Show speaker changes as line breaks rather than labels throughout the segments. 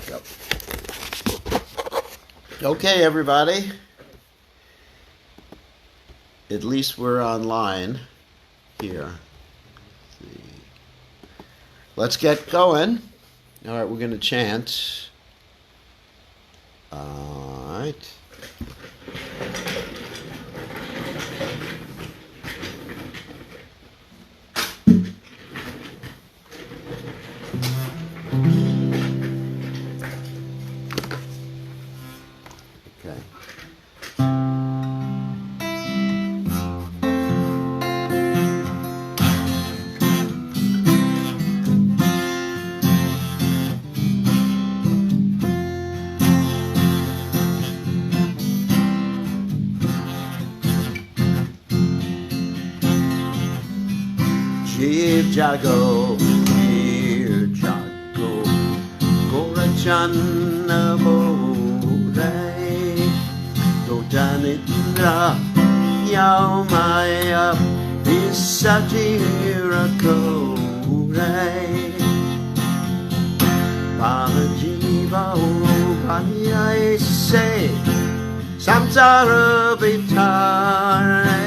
Yep. Okay, everybody. At least we're online here. Let's get going. All right, we're going to chant. All right. Okay. Shiv Jago, Shir Jago, Gorachana Bore, Godanitra, Yaumaya, Visajira Kore, Palajiva, Paniai Se, Samsara Vitare,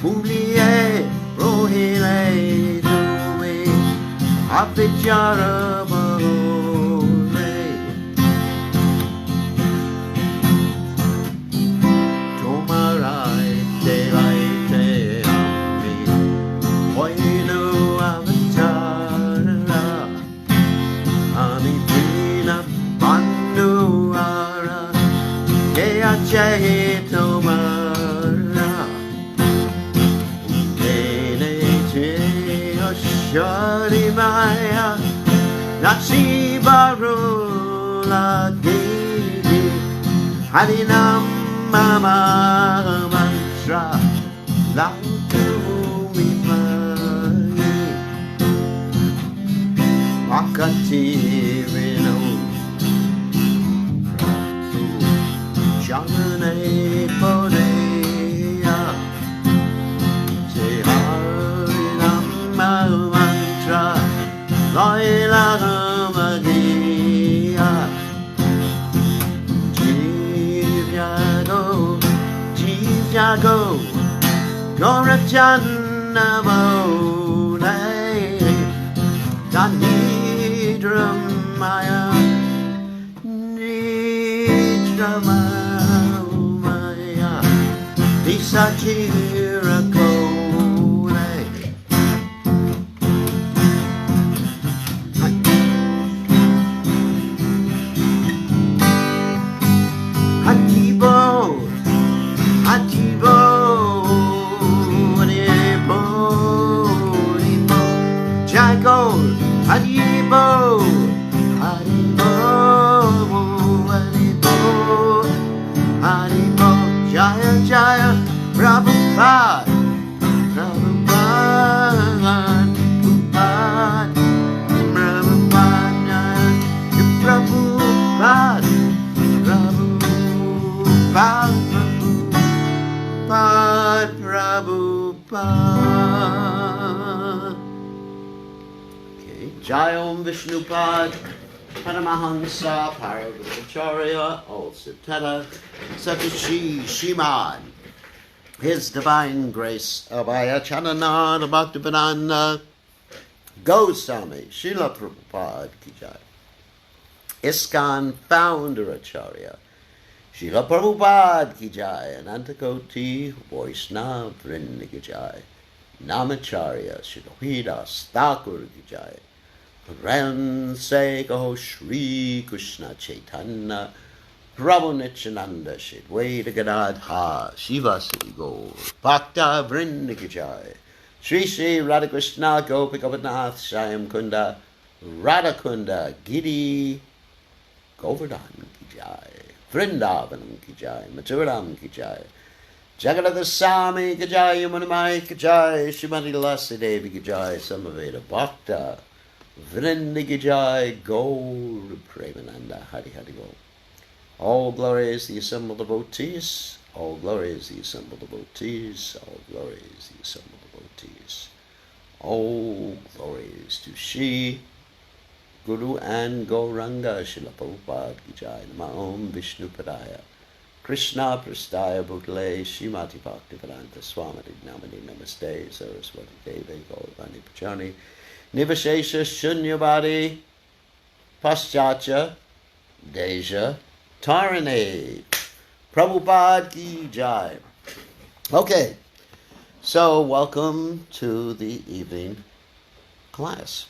Muliye, Rohile Dumi, Abhijara Bahore, Tomarai Delai Te Ami, Oinu Avatara, Amipina Banduara, Kea Chehi Tomara. Shari Maya Nachi Barula Devi Harinam Mama Mantra Lautu Mipani Wakati Reno Shamane Bodea Harinam Mama Lila Magia, Jiv Jago, Gorachana Bode, Danidra Maya, Nidra Maya, Visajira Kode. Haribo, Haribo, Haribo, Haribo, Jaya Jaya, Prabhupada, Prabhupada, Prabhupada, Prabhupada, Prabhupada, Prabhupada. Jai Om Vishnupad, Paramahansa, Paraguracharya, All Siddhata, Satashi Shimad, His Divine Grace, Abhaya Chananada Bhaktivedanta, Goswami, Srila Prabhupada Ki Jai, ISKCON Founder Acharya, Srila Prabhupada Ki Jai, Anantakoti, Vaishnava Vrinda Ki Jai, Namacharya, Srila Hridas Thakur Ki Jai, Ran Se Go Shri Krishna Chaitanya Prabhu Nityananda Shadwaita Gadadha Shivasi Go Bhakta Vrinda Ki Jai Shri Shri Radhakrishna Gopikapanath Shyam Kunda Radhakunda Giri Govardhan Ki Jai Vrindavanam Ki Jai Mathuram Ki Jai Jagadada Sami Ki Jai Yamunamai Ki Jai Shrimati Lasi Devi Ki Jai Samaveda Bhakta Vrinda Ki Jai Gaur Premananda Hari Hari Go. All glory is the assembled devotees, all glory is the assembled devotees, all glory is the assembled devotees. All glory is to Shri Guru and Gauranga Srila Prabhupada Ki Jai. Nama Om Vishnu Padaya Krishna Prastaya Bhutale Srimati Bhaktivedanta Swamati Namani Namaste Saraswati Devi Gauravani Pachani Nivashesha Shunyavadi Paschatya Deja Tarane. Prabhupada Ki Jai. Okay, so welcome to the evening class.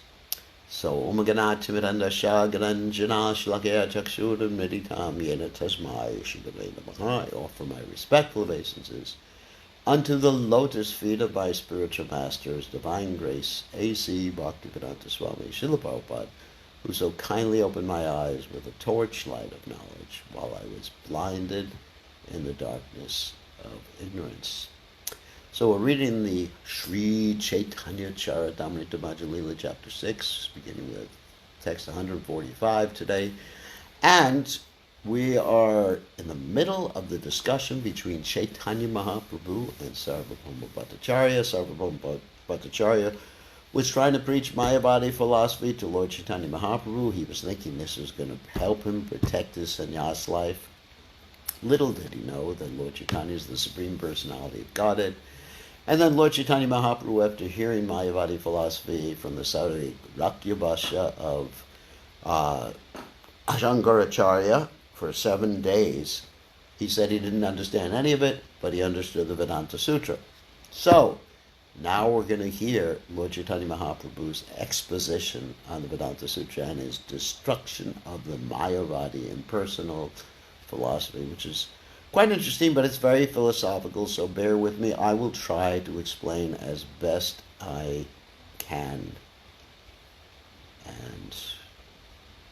So, Omaganachimiranda Shagaranjana Shlakaya Chakshura Meditam Yena Tasmai Shigavena Mahai. I offer my respectful obeisances unto the lotus feet of my spiritual master, His Divine Grace, A.C. Bhaktivedanta Swami Srila Prabhupada, who so kindly opened my eyes with a torchlight of knowledge while I was blinded in the darkness of ignorance. So we're reading the Sri Caitanyacaritamrta Lila, chapter 6, beginning with text 145 today. And we are in the middle of the discussion between Chaitanya Mahaprabhu and Sarvabhauma Bhattacharya. Sarvabhauma Bhattacharya was trying to preach Mayavadi philosophy to Lord Chaitanya Mahaprabhu. He was thinking this was going to help him protect his sannyas life. Little did he know that Lord Chaitanya is the Supreme Personality of Godhead. And then Lord Chaitanya Mahaprabhu, after hearing Mayavadi philosophy from the Sauri Rakya Bhashya of Ashankaracharya for 7 days, he said he didn't understand any of it, but he understood the Vedanta Sutra. So, now we're going to hear Lord Chaitanya Mahaprabhu's exposition on the Vedanta Sutra and his destruction of the Mayavadi impersonal philosophy, which is quite interesting, but it's very philosophical, so bear with me. I will try to explain as best I can. And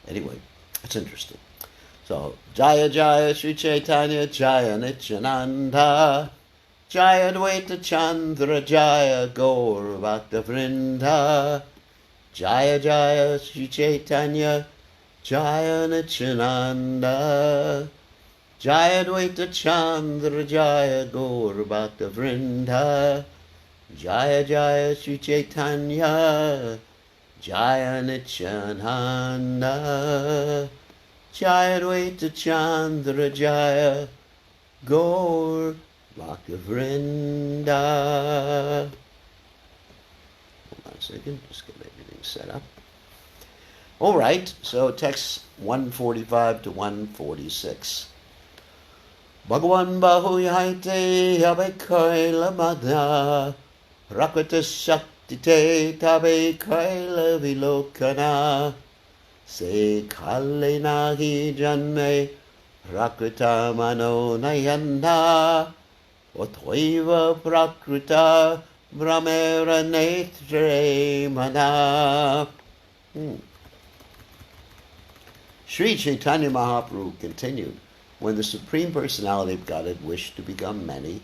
anyway, it's interesting. So, Jaya Jaya Sri Chaitanya Jaya Nityananda Jaya Dvaita Chandra Jaya Gaur Bhakta Vrinda Jaya Jaya Sri Chaitanya Jaya Nityananda Jaya Dvaita Chandra Jaya Gaur Bhakta Vrinda Jaya Jaya Sri Chaitanya Jaya Nityananda Jaya Dvaita Chandra Jaya Gaur Bhakta Vrinda. Hold on a second, just get everything set up. All right, so text 145 to 146. Bhagavan Bahuyaite Abekaila Madha Rakrita Shakti Te Tabe Kaila Vilokana Se Kale Nahi Janme Prakrita Mano Nayanda Othoiva Prakrita Brahmera Netre Mana. Sri Chaitanya Mahaprabhu continued. When the Supreme Personality of Godhead wished to become many,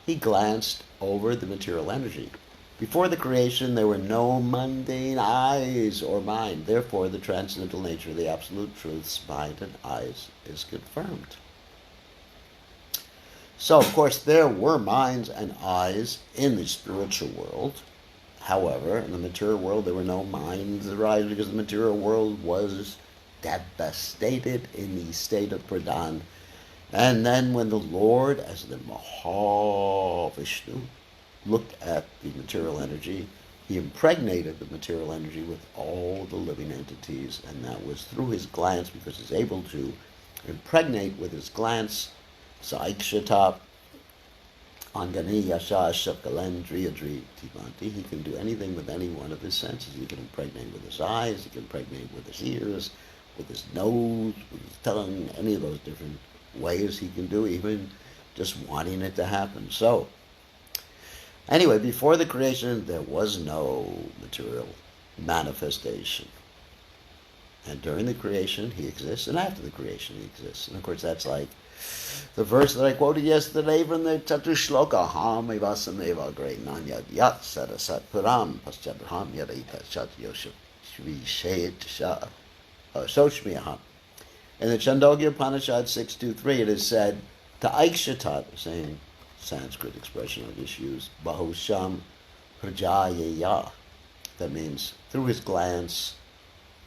he glanced over the material energy. Before the creation, there were no mundane eyes or mind. Therefore, the transcendental nature of the absolute truths, mind and eyes, is confirmed. So, of course, there were minds and eyes in the spiritual world. However, in the material world, there were no minds or eyes because the material world was devastated in the state of Pradhan. And then when the Lord, as the Mahavishnu, looked at the material energy, he impregnated the material energy with all the living entities, and that was through his glance, because he's able to impregnate with his glance Saikshata Angani Yasha Shakalendriyadri Tivanti. He can do anything with any one of his senses. He can impregnate with his eyes, he can impregnate with his ears, with his nose, with his tongue, any of those different ways he can do, even just wanting it to happen. So, anyway, before the creation, there was no material manifestation. And during the creation, he exists, and after the creation, he exists. And of course, that's like the verse that I quoted yesterday from the Chatushloka, Ham Evasameva Greynanyad Yat Sarasat Puram Paschabham Yadita Shat Yosha Shri Shayat Shah Soshmiyaham. In the Chandogya Upanishad 6.2.3, it is said, Ta'aikshatat, the same Sanskrit expression I just used, Bahusham Prajayaya. That means, through his glance,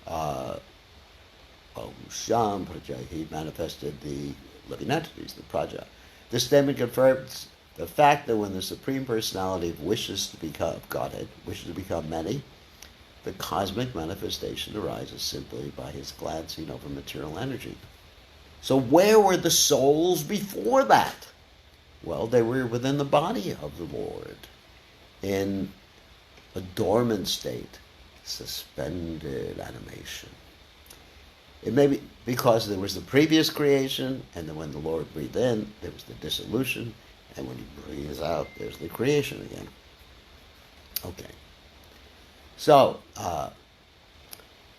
Om Sham Praja, he manifested the living entities, the Praja. This statement confirms the fact that when the Supreme Personality wishes to become Godhead, wishes to become many, the cosmic manifestation arises simply by his glancing over material energy. So where were the souls before that? Well, they were within the body of the Lord, in a dormant state, suspended animation. It may be because there was the previous creation, and then when the Lord breathed in, there was the dissolution, and when he breathes out, there's the creation again. Okay. So,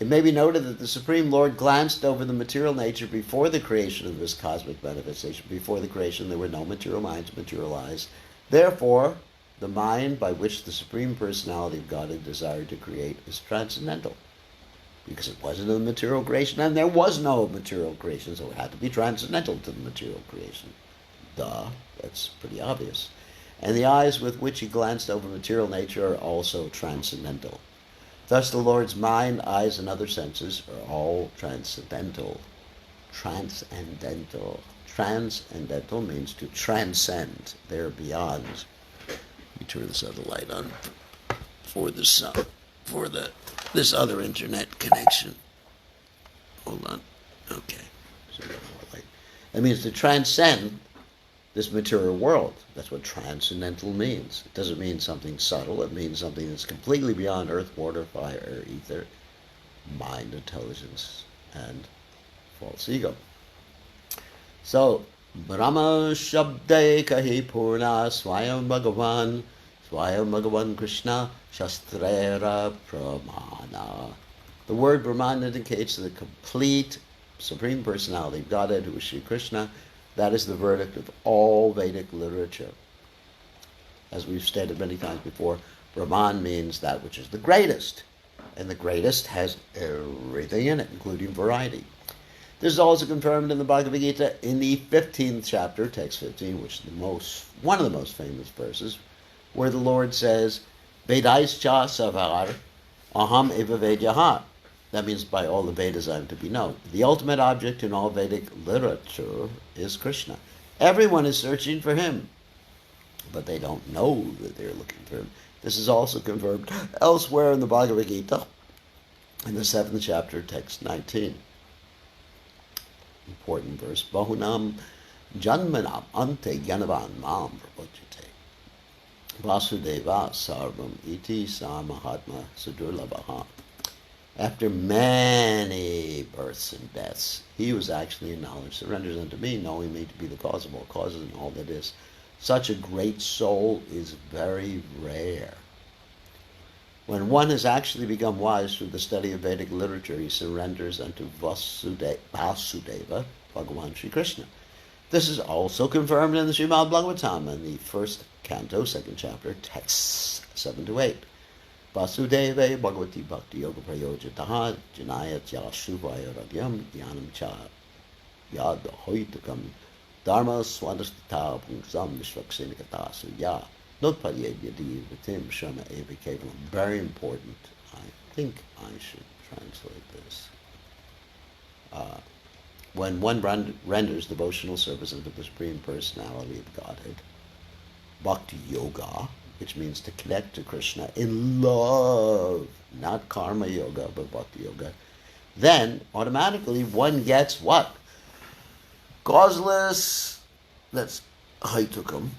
it may be noted that the Supreme Lord glanced over the material nature before the creation of this cosmic manifestation. Before the creation, there were no material minds, material eyes. Therefore, the mind by which the Supreme Personality of Godhead desired to create is transcendental, because it wasn't a material creation, and there was no material creation, so it had to be transcendental to the material creation. Duh, that's pretty obvious. And the eyes with which he glanced over material nature are also transcendental. Thus the Lord's mind, eyes, and other senses are all transcendental. Transcendental. Transcendental means to transcend. They're beyond. Let me turn this other light on for this other internet connection. Hold on. Okay. So more light. That means to transcend this material world. That's what transcendental means. It doesn't mean something subtle. It means something that's completely beyond earth, water, fire, air, ether, mind, intelligence, and false ego. So, Brahma Shabde Kahi Purna Swayam Bhagavan Krishna Shastrera Pramana. The word Brahman indicates the complete Supreme Personality of Godhead, who is Sri Krishna. That is the verdict of all Vedic literature. As we've stated many times before, Brahman means that which is the greatest. And the greatest has everything in it, including variety. This is also confirmed in the Bhagavad Gita in the 15th chapter, text 15, which is one of the most famous verses, where the Lord says, Vedaischa savar aham eva vedyaha. That means by all the Vedas I am to be known. The ultimate object in all Vedic literature is Krishna. Everyone is searching for him, but they don't know that they're looking for him. This is also confirmed elsewhere in the Bhagavad Gita, in the 7th chapter, text 19. Important verse. Bahunam janmanam ante gyanavan mam prabhajate. Vasudeva sarvam iti sa mahatma sudurlabhaha. After many births and deaths, he was actually in knowledge surrenders unto me, knowing me to be the cause of all causes and all that is. Such a great soul is very rare. When one has actually become wise through the study of Vedic literature, he surrenders unto Vasudeva, Bhagavan Sri Krishna. This is also confirmed in the Srimad Bhagavatam in the 1st canto, 2nd chapter, texts 7 to 8. Vasudeva Bhagavati Bhakti Yoga Prayojataha Janayat Yashuvaya Ragyam Dhyanam Cha Yad Hoitukam Dharma Swadastata Pungsam Vishvaksenikata Suya Notpadye Yadi Vitim Shama Eva Kevalam. Very important. I think I should translate this. When one renders devotional service unto the Supreme Personality of Godhead, Bhakti Yoga, which means to connect to Krishna in love, not karma yoga, but bhakti yoga, then automatically one gets what? Causeless, that's haitukam,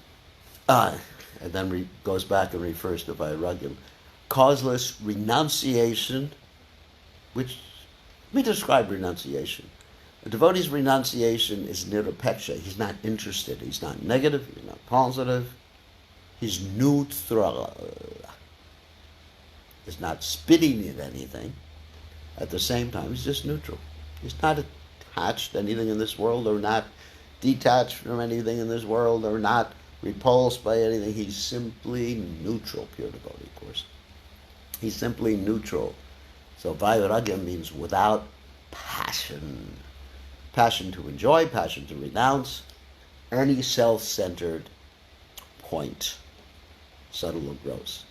and then goes back and refers to vairagyam, causeless renunciation, which, let me describe renunciation. A devotee's renunciation is nirapeksha. He's not interested, he's not negative, he's not positive. He's neutral. He's not spitting at anything. At the same time, he's just neutral. He's not attached to anything in this world, or not detached from anything in this world, or not repulsed by anything. He's simply neutral. Pure devotee, of course. He's simply neutral. So vairagya means without passion. Passion to enjoy, passion to renounce, any self-centered point, subtle or gross.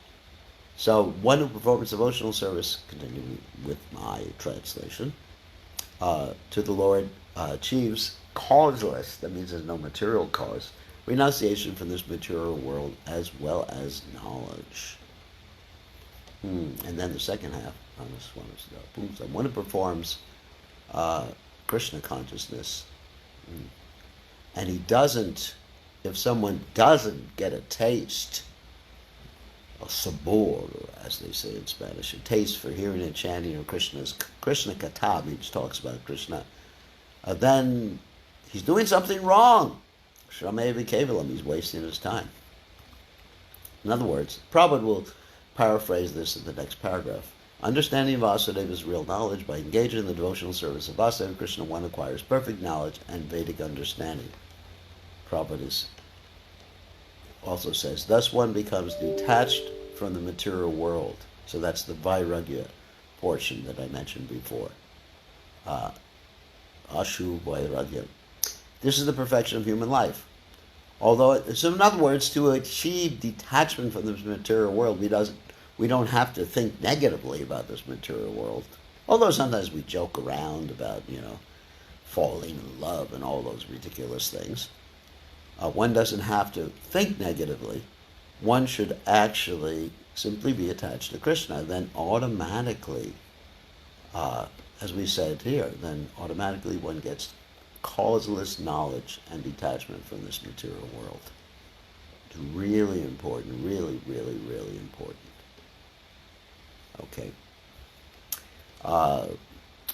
So one who performs devotional service, continuing with my translation, to the Lord achieves causeless, that means there's no material cause, renunciation from this material world as well as knowledge. And then the second half on this one is so one who performs Krishna consciousness, and he doesn't, if someone doesn't get a taste, a sabor, as they say in Spanish, a taste for hearing and chanting of Krishna's Krishna Katha, which talks about Krishna, then he's doing something wrong. Shramevi Kevalam, he's wasting his time. In other words, Prabhupada will paraphrase this in the next paragraph. Understanding Vasudeva's real knowledge, by engaging in the devotional service of Vasudeva Krishna, one acquires perfect knowledge and Vedic understanding. Prabhupada also says, thus one becomes detached from the material world. So that's the Vairagya portion that I mentioned before. Ashu Vairagya. This is the perfection of human life. Although, so in other words, to achieve detachment from this material world, we don't have to think negatively about this material world. Although sometimes we joke around about, falling in love and all those ridiculous things. One doesn't have to think negatively. One should actually simply be attached to Krishna. Then automatically, as we said here, then automatically one gets causeless knowledge and detachment from this material world. It's really important, really, really, really important. Okay.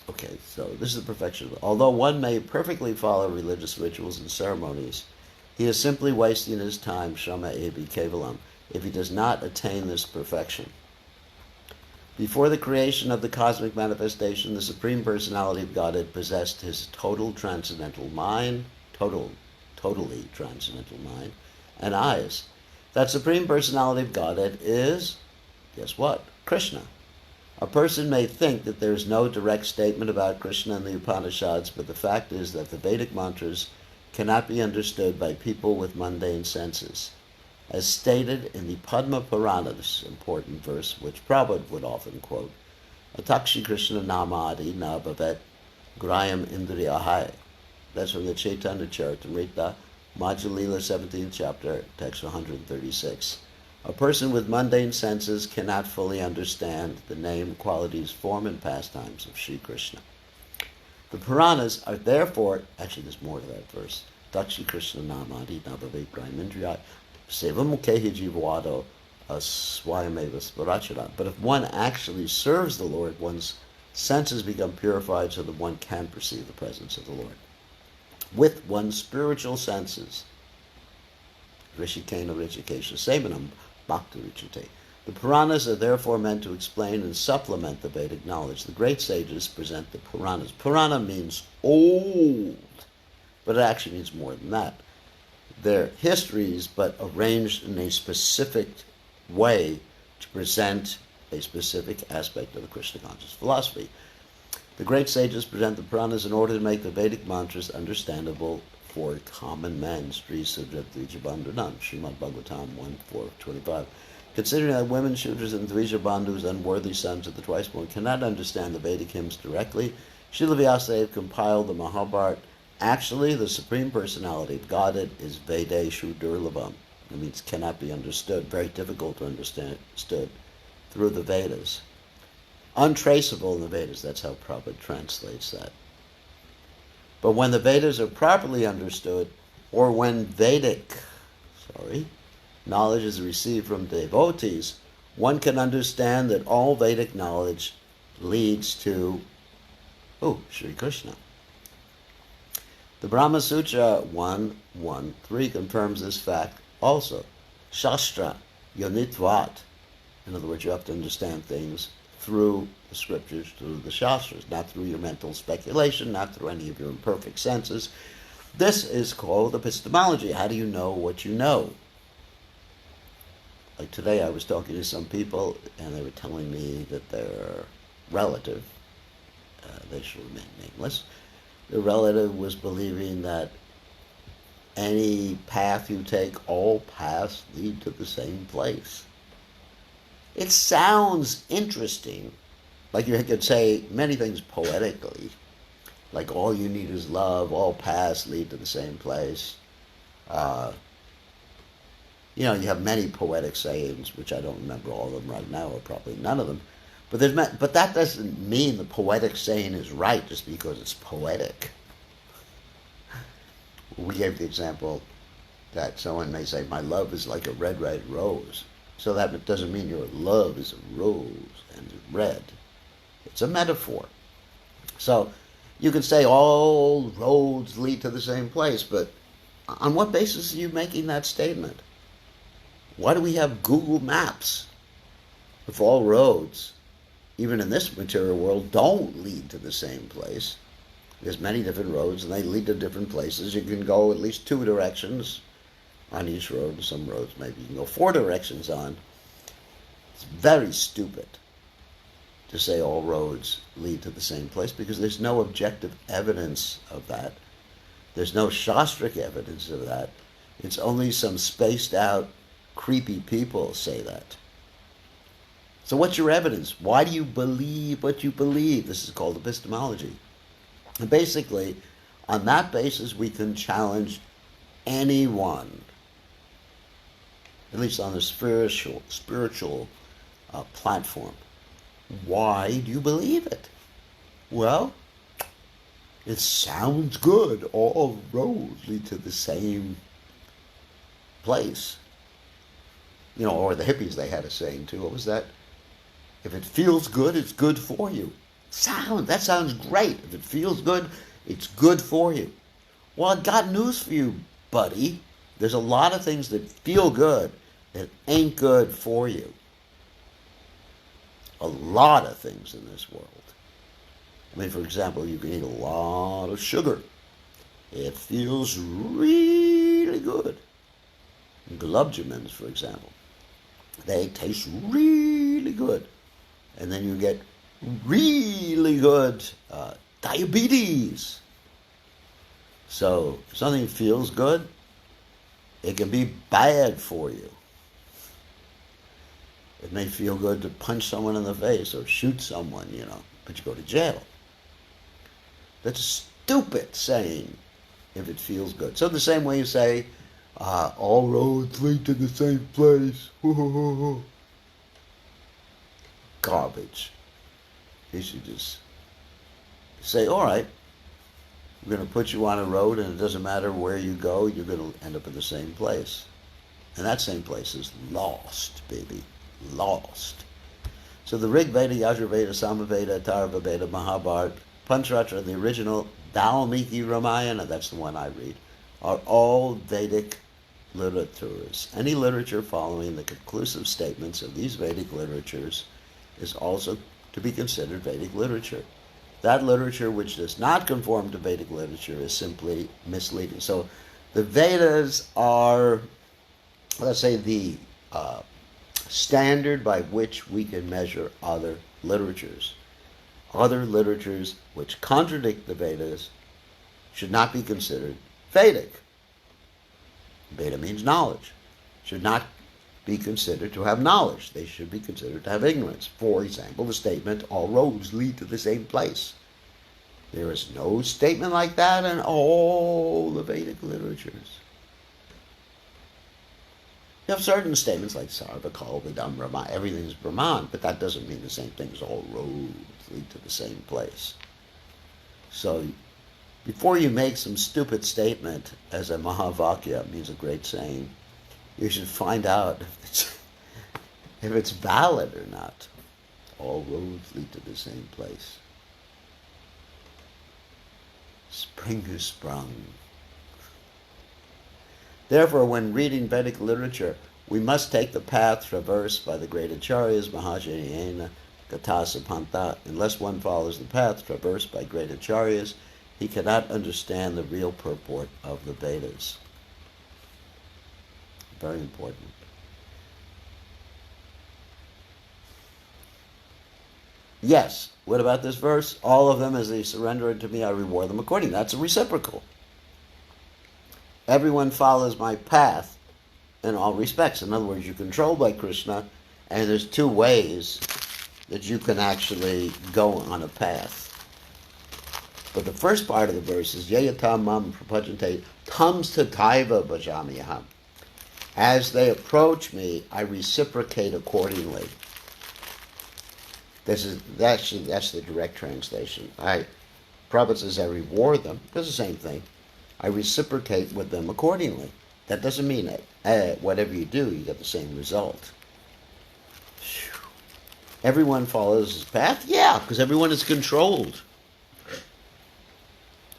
Okay, so this is the perfection. Although one may perfectly follow religious rituals and ceremonies, he is simply wasting his time, Shama Ebi Kevalam, if he does not attain this perfection. Before the creation of the cosmic manifestation, the Supreme Personality of Godhead possessed his total transcendental mind, totally transcendental mind, and eyes. That Supreme Personality of Godhead is, guess what? Krishna. A person may think that there is no direct statement about Krishna in the Upanishads, but the fact is that the Vedic mantras cannot be understood by people with mundane senses. As stated in the Padma Purana, this important verse, which Prabhupada would often quote, Atakshi Krishna Namadi Na Bhavet Grayam Indriyahai. That's from the Caitanyacaritamrta, Madha Lila 17th chapter, text 136. A person with mundane senses cannot fully understand the name, qualities, form, and pastimes of Sri Krishna. The Puranas are therefore, actually there's more to that verse, Dakshi Krishna Namadi Nabhavek Brahmindriyai Sevamukhehi Jivawado Swayameva Sparachara. But if one actually serves the Lord, one's senses become purified so that one can perceive the presence of the Lord. With one's spiritual senses, Rishikena Rishikesha Sevanam Bhakti Richate. The Puranas are therefore meant to explain and supplement the Vedic knowledge. The great sages present the Puranas. Purana means old, but it actually means more than that. They're histories, but arranged in a specific way to present a specific aspect of the Krishna conscious philosophy. The great sages present the Puranas in order to make the Vedic mantras understandable for common men. Sri Sujat Bandhanam, Srimad Bhagavatam 1:4-25. Considering that women, Shudras, and Dvija Bandhus, unworthy sons of the twice-born, cannot understand the Vedic hymns directly, Srila Vyasadeva compiled the Mahabharata. Actually, the Supreme Personality of Godhead is Vedeshu Durlabham. It means cannot be understood, very difficult to understand through the Vedas. Untraceable in the Vedas, that's how Prabhupada translates that. But when the Vedas are properly understood, or when knowledge is received from devotees, one can understand that all Vedic knowledge leads to, Sri Krishna. The Brahma Sutra 1.1.3 confirms this fact also. Shastra Yonitvat. In other words, you have to understand things through the scriptures, through the Shastras, not through your mental speculation, not through any of your imperfect senses. This is called epistemology. How do you know what you know? Like today I was talking to some people and they were telling me that their relative, they should remain nameless, the relative was believing that any path you take, all paths lead to the same place. It sounds interesting. Like you could say many things poetically. Like all you need is love, all paths lead to the same place. You have many poetic sayings, which I don't remember all of them right now, or probably none of them. But that doesn't mean the poetic saying is right just because it's poetic. We gave the example that someone may say, my love is like a red, red rose. So that doesn't mean your love is a rose and red. It's a metaphor. So you can say all roads lead to the same place, but on what basis are you making that statement? Why do we have Google Maps if all roads, even in this material world, don't lead to the same place? There's many different roads, and they lead to different places. You can go at least 2 directions on each road. Some roads maybe you can go 4 directions on. It's very stupid to say all roads lead to the same place because there's no objective evidence of that. There's no Shastric evidence of that. It's only some spaced out, creepy people say that. So what's your evidence? Why do you believe what you believe? This is called epistemology. And basically, on that basis, we can challenge anyone, at least on the spiritual platform. Why do you believe it? Well, it sounds good. All roads lead to the same place. Or the hippies, they had a saying too. What was that? If it feels good, it's good for you. That sounds great. If it feels good, it's good for you. Well, I've got news for you, buddy. There's a lot of things that feel good that ain't good for you. A lot of things in this world. For example, you can eat a lot of sugar. It feels really good. Gulab-jamins, for example. They taste really good. And then you get really good diabetes. So if something feels good, it can be bad for you. It may feel good to punch someone in the face or shoot someone, but you go to jail. That's a stupid saying if it feels good. So the same way you say, all roads lead to the same place. Garbage. You should just say, all right, we're going to put you on a road and it doesn't matter where you go, you're going to end up in the same place. And that same place is lost, baby. Lost. So the Rig Veda, Yajur Veda, Samaveda, Atharva Veda, Mahabharata, Pancharatra, the original Valmiki Ramayana, that's the one I read, are all Vedic literatures. Any literature following the conclusive statements of these Vedic literatures is also to be considered Vedic literature. That literature which does not conform to Vedic literature is simply misleading. So the Vedas are, let's say, the standard by which we can measure other literatures. Other literatures which contradict the Vedas should not be considered Vedic. Veda means knowledge. Should not be considered to have knowledge. They should be considered to have ignorance. For example, the statement, all roads lead to the same place. There is no statement like that in all the Vedic literatures. You have certain statements like Sarva Kalvidam Brahman, everything is Brahman, but that doesn't mean the same thing as all roads lead to the same place. So before you make some stupid statement as a Mahavakya, means a great saying, you should find out if it's valid or not. All roads lead to the same place. Spring has sprung. Therefore, when reading Vedic literature, we must take the path traversed by the great acharyas, Mahajayana, Gatasapanta. Unless one follows the path traversed by great acharyas, he cannot understand the real purport of the Vedas. Very important. Yes, what about this verse? All of them, as they surrender unto me, I reward them according. That's a reciprocal. Everyone follows my path in all respects. In other words, you're controlled by Krishna, And there's two ways that you can actually go on a path. But the first part of the verse is Yayata mam prapajante tams tataiva bhajamiham. As they approach me, I reciprocate accordingly. That's the direct translation. Prabhupada says I reward them. It's the same thing. I reciprocate with them accordingly. That doesn't mean that whatever you do, you get the same result. Everyone follows his path? Yeah, because everyone is controlled.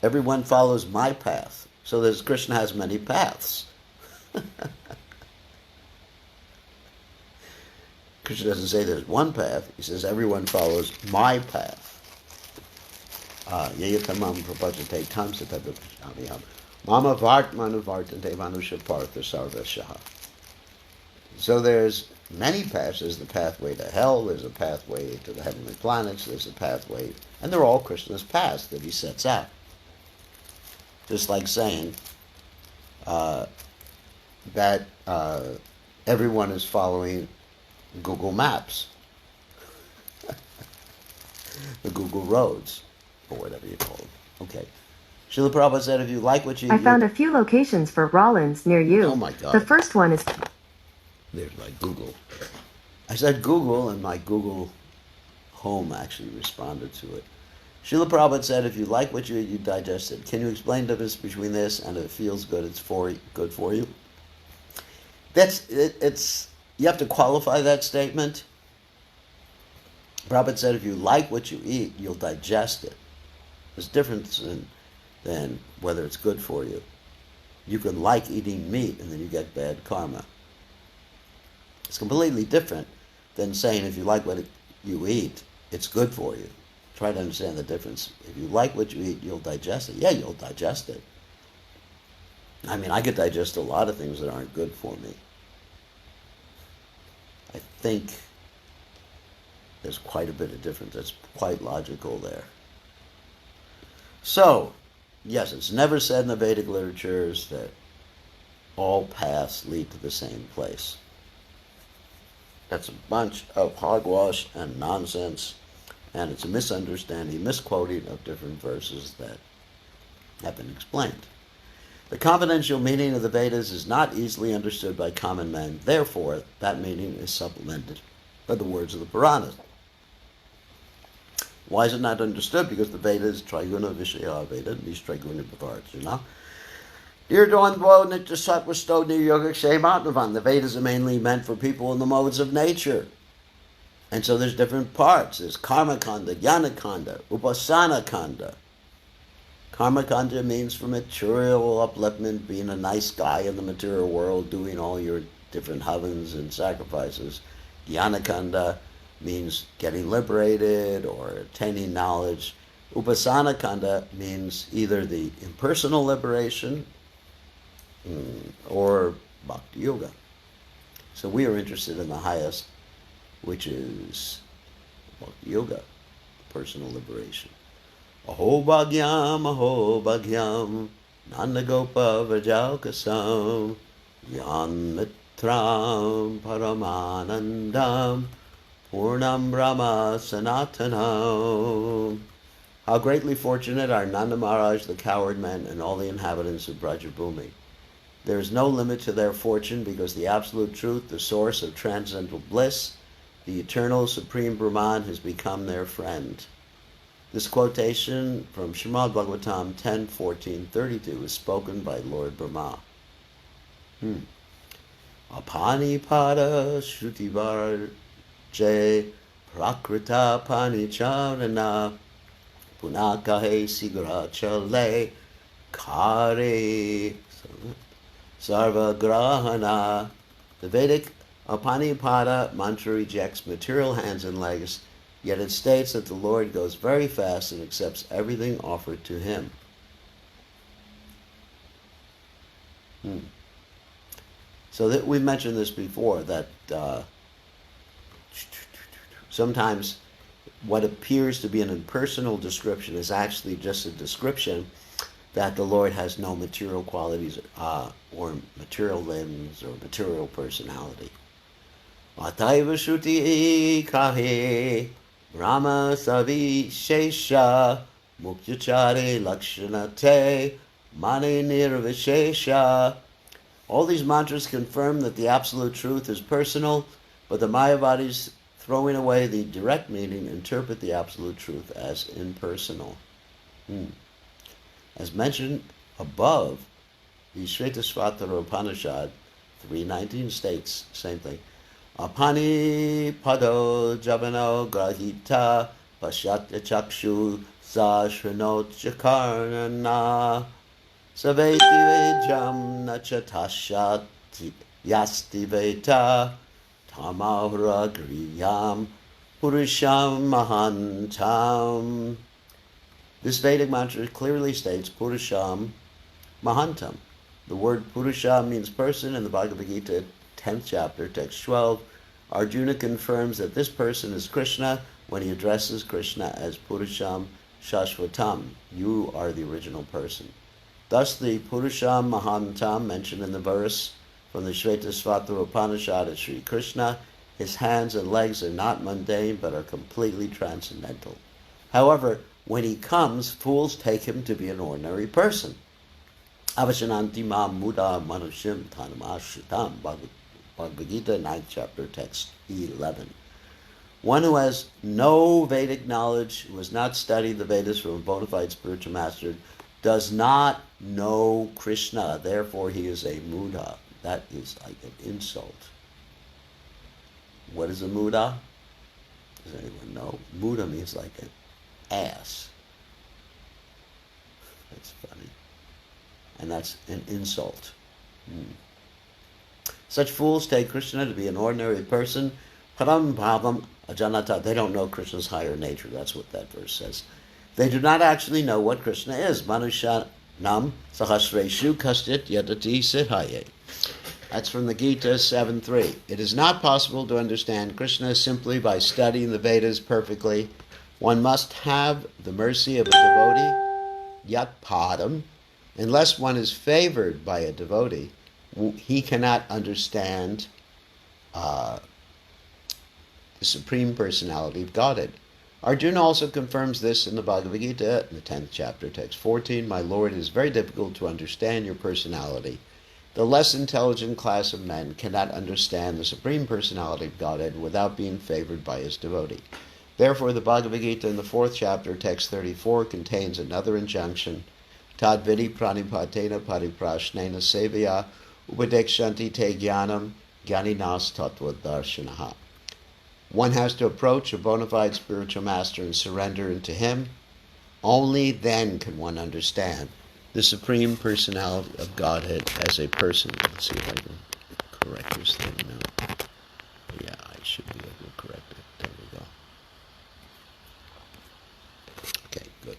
Everyone follows my path. So Krishna has many paths. Krishna doesn't say there's one path. He says everyone follows my path. Yayatamam prapajate tam satabhajamiham. Mama vartmanu vartante manusha partha sarvashaha. So there's many paths. There's the pathway to hell, there's a pathway to the heavenly planets, there's a pathway, and they're all Krishna's paths that he sets out. Just like saying that everyone is following Google Maps, the Google Roads, or whatever you call them. Okay. Srila Prabhupada said, if you like what you...
I found a few locations for Rollins near you.
Oh my God.
The first one is...
There's my Google. I said Google, and my Google Home actually responded to it. Srila Prabhupada said, if you like what you eat, you digest it. Can you explain the difference between this and if it feels good, it's good for you? You have to qualify that statement. Prabhupada said, if you like what you eat, you'll digest it. There's a difference than whether it's good for you. You can like eating meat and then you get bad karma. It's completely different than saying if you like what you eat, it's good for you. Try to understand the difference. If you like what you eat, you'll digest it. Yeah, you'll digest it. I mean, I could digest a lot of things that aren't good for me. I think there's quite a bit of difference. It's quite logical there. So, yes, it's never said in the Vedic literatures that all paths lead to the same place. That's a bunch of hogwash and nonsense, and it's a misunderstanding, misquoting of different verses that have been explained. The confidential meaning of the Vedas is not easily understood by common men. Therefore, that meaning is supplemented by the words of the Puranas. Why is it not understood? Because the Vedas, Triguna Vishaya Veda, Nistriguna Bhavarjana, Nirdondvo Nityasatvasto Niryoga Kshematnavan. The Vedas are mainly meant for people in the modes of nature. And so there's different parts. There's Karma Kanda, Jnana Kanda, Upasana Kanda. Karma Kanda means for material upliftment, being a nice guy in the material world, doing all your different havans and sacrifices. Jnana Kanda means getting liberated or attaining knowledge. Upasana Kanda means either the impersonal liberation or Bhakti Yoga. So we are interested in the highest, which is Bhakti Yoga, personal liberation. Aho bhagyam, nandagopa vajaukasam, yan mitram paramanandam, purnam brahma sanatanam. How greatly fortunate are Nanda Maharaj, the coward men, and all the inhabitants of Brajabhumi. There is no limit to their fortune because the absolute truth, the source of transcendental bliss, the eternal supreme Brahman, has become their friend. This quotation from Srimad Bhagavatam 10:14-32 is spoken by Lord Brahma. Apani pada shruti varje prakrita pani charana punakahe sigra chale kare sarva grahana. The Vedic Apanipada mantra rejects material hands and legs, yet it states that the Lord goes very fast and accepts everything offered to him. So that we've mentioned this before, that sometimes what appears to be an impersonal description is actually just a description that the Lord has no material qualities or material limbs or material personality. Ataiva Shruti Kahe Brahma Savi Shesha Mukyachare Lakshanate Mani Nirvishesha. All these mantras confirm that the absolute truth is personal, but the Mayavadis, throwing away the direct meaning, interpret the absolute truth as impersonal. As mentioned above, the Shvetashvatara Upanishad 3:19 states, same thing. Apani pado javano grahita pashatya chakshu sa shrinot chakarnana saveti vejam nachatashat yasti veta tamahura griyam purusham mahantam. This Vedic mantra clearly states Purusham Mahantam. The word Purusha means person. In the Bhagavad Gita, 10th chapter, text 12, Arjuna confirms that this person is Krishna when he addresses Krishna as Purusham Shashvatam. You are the original person. Thus the Purusham Mahantam mentioned in the verse from the Shvetashvatara Upanishad is Sri Krishna. His hands and legs are not mundane but are completely transcendental. However, when he comes, fools take him to be an ordinary person. Avashananti ma muda manushim tanamashritam. Bhagavad Gita, 9th chapter, text 11. One who has no Vedic knowledge, who has not studied the Vedas from a bona fide spiritual master, does not know Krishna. Therefore, he is a muda. That is like an insult. What is a muda? Does anyone know? Muda means like an ass. That's funny. And that's an insult. Such fools take Krishna to be an ordinary person. Param bhavam ajanata. They don't know Krishna's higher nature. That's what that verse says. They do not actually know what Krishna is. Manusha nam sahasreshu kastit yadati siddhaye. That's from the Gita 7:3. It is not possible to understand Krishna simply by studying the Vedas perfectly. One must have the mercy of a devotee, yat padam. Unless one is favored by a devotee, he cannot understand the Supreme Personality of Godhead. Arjuna also confirms this in the Bhagavad Gita, in the 10th chapter, text 14. My Lord, it is very difficult to understand your personality. The less intelligent class of men cannot understand the Supreme Personality of Godhead without being favored by his devotee. Therefore, the Bhagavad Gita in the 4th chapter, text 34, contains another injunction. Tad vidi pranipatena pariprashnena sevaya upadekshanti te jnanam jnaninas tattva darshanaha. One has to approach a bona fide spiritual master and surrender into him. Only then can one understand the Supreme Personality of Godhead as a person. Let's see if I can correct this thing now. Yeah, I should be able to correct it. There we go. Okay, good.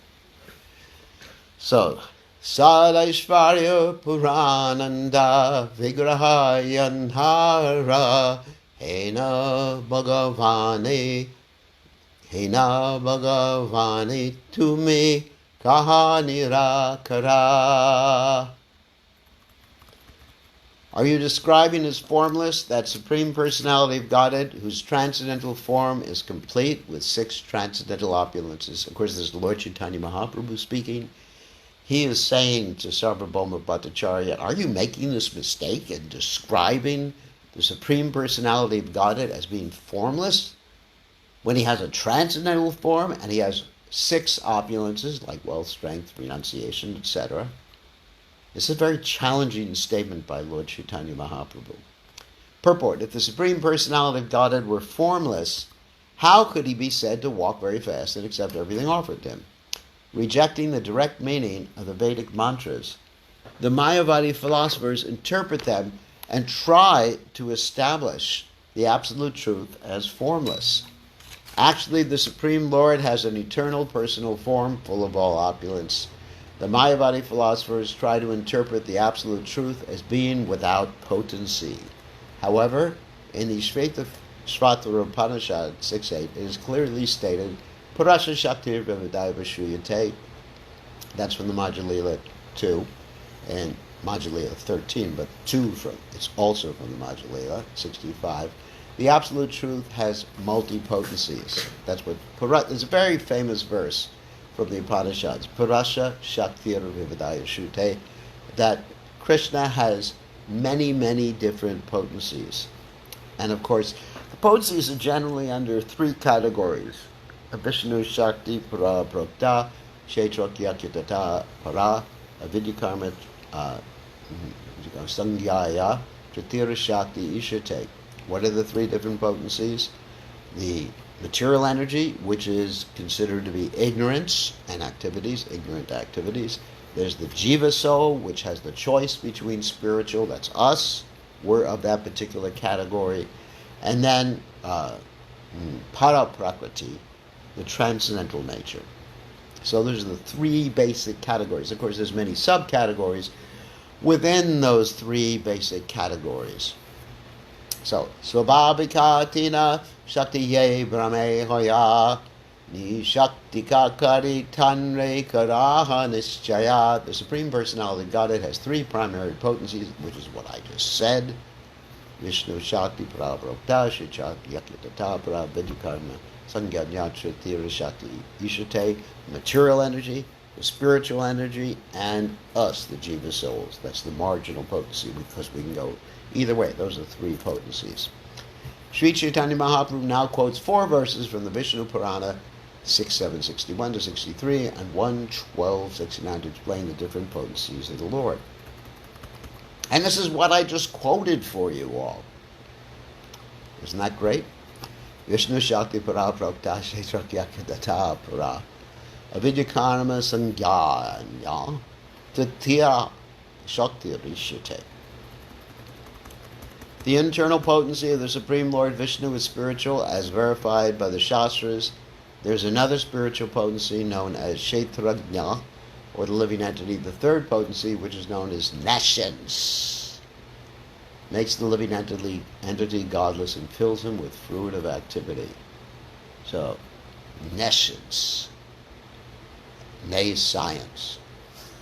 So, Sadaishvarya Purananda Vigrahayanhara Hena Bhagavani Tumi Kahanirakara. Are you describing as formless that Supreme Personality of Godhead whose transcendental form is complete with 6 transcendental opulences? Of course, this is Lord Chaitanya Mahaprabhu speaking. He is saying to Sarvabhauma Bhattacharya, are you making this mistake in describing the Supreme Personality of Godhead as being formless when he has a transcendental form and he has 6 opulences like wealth, strength, renunciation, etc.? It's a very challenging statement by Lord Chaitanya Mahaprabhu. Purport: if the Supreme Personality of Godhead were formless, how could he be said to walk very fast and accept everything offered to him? Rejecting the direct meaning of the Vedic mantras, the Mayavadi philosophers interpret them and try to establish the absolute truth as formless. Actually, the Supreme Lord has an eternal personal form full of all opulence. The Mayavadi philosophers try to interpret the absolute truth as being without potency. However, in the Shvetashvatara Upanishad 6.8, it is clearly stated, Purasha Shaktir Vividaiva Shriyate. That's from the Madha Lila 2 and Madha Lila 13, but 2 from it's also from the Madha Lila 65. The absolute truth has multi-potencies. That's what there's a very famous verse from the Upanishads, Purasha Shaktir Vivadaya Shute, that Krishna has many, many different potencies. And of course, the potencies are generally under three categories. Vishnu Shakti Para Prokta, Kshetrakyakitata Para, Avidyakarma Sangyaya, Tritira Shakti Ishate. What are the three different potencies? The material energy, which is considered to be ignorance and activities, ignorant activities. There's the Jiva soul, which has the choice between spiritual, that's us, we're of that particular category. And then Para Prakriti, the transcendental nature. So those are the three basic categories. Of course, there's many subcategories within those three basic categories. So, Svabhavikatina Shakti Ye Brahme Hoya Ni Shakti Kakari Tanre Karaha Nischaya. The Supreme Personality of Godhead has three primary potencies, which is what I just said. Vishnu Shakti Parabrokta Shakti Yakitata Paravidyakarma Sangyanyatra Tira Shakti Ishate, material energy, the spiritual energy, and us, the Jiva souls. That's the marginal potency, because we can go either way. Those are three potencies. Sri Chaitanya Mahaprabhu now quotes 4 verses from the Vishnu Purana, 6.7.61 to 63, and 1.12.69 to explain the different potencies of the Lord. And this is what I just quoted for you all. Isn't that great? Vishnu Shakti Para Prokta Kshetrakyakitata Para Avidyakarma Sangyanya Tritya Shakti Rishate. The internal potency of the Supreme Lord Vishnu is spiritual, as verified by the Shastras. There's another spiritual potency known as Kshetrajna, or the living entity, the third potency, which is known as nescience. Makes the living entity godless and fills him with fruitive activity. So, nescience. Nescience.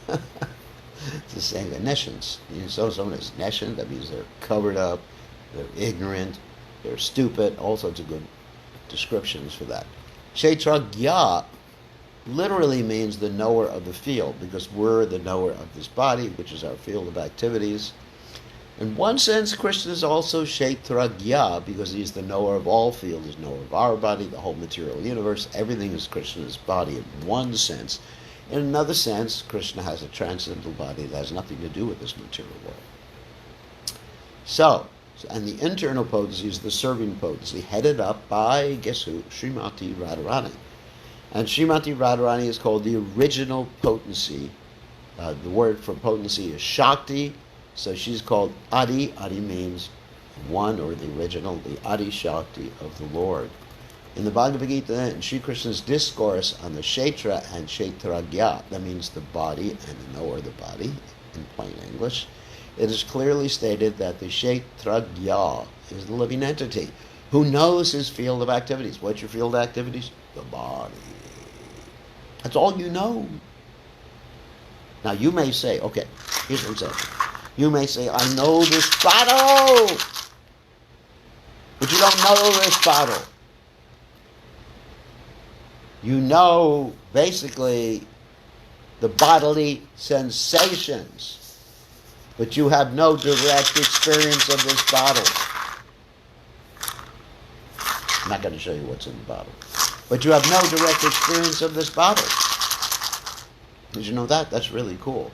It's the same thing, nescience. So someone is nescient, that means they're covered up, they're ignorant, they're stupid, all sorts of good descriptions for that. Kshetrajna literally means the knower of the field, because we're the knower of this body, which is our field of activities. In one sense, Krishna is also Kshetrajna, because he's the knower of all fields, he's the knower of our body, the whole material universe. Everything is Krishna's body in one sense. In another sense, Krishna has a transcendental body that has nothing to do with this material world. So, and the internal potency is the serving potency, headed up by, guess who? Srimati Radharani. And Srimati Radharani is called the original potency. The word for potency is Shakti, so she's called Adi. Adi means one, or the original, the Adi Shakti of the Lord. In the Bhagavad Gita, in Sri Krishna's discourse on the Kshetra and Kshetrajna, that means the body and the knower of the body, in plain English, it is clearly stated that the Kshetrajna is the living entity who knows his field of activities. What's your field of activities? The body. That's all you know. Now you may say, okay, here's what I'm saying. You may say, I know this bottle, but you don't know this bottle. You know, basically, the bodily sensations, but you have no direct experience of this bottle. I'm not going to show you what's in the bottle. But you have no direct experience of this bottle. Did you know that? That's really cool.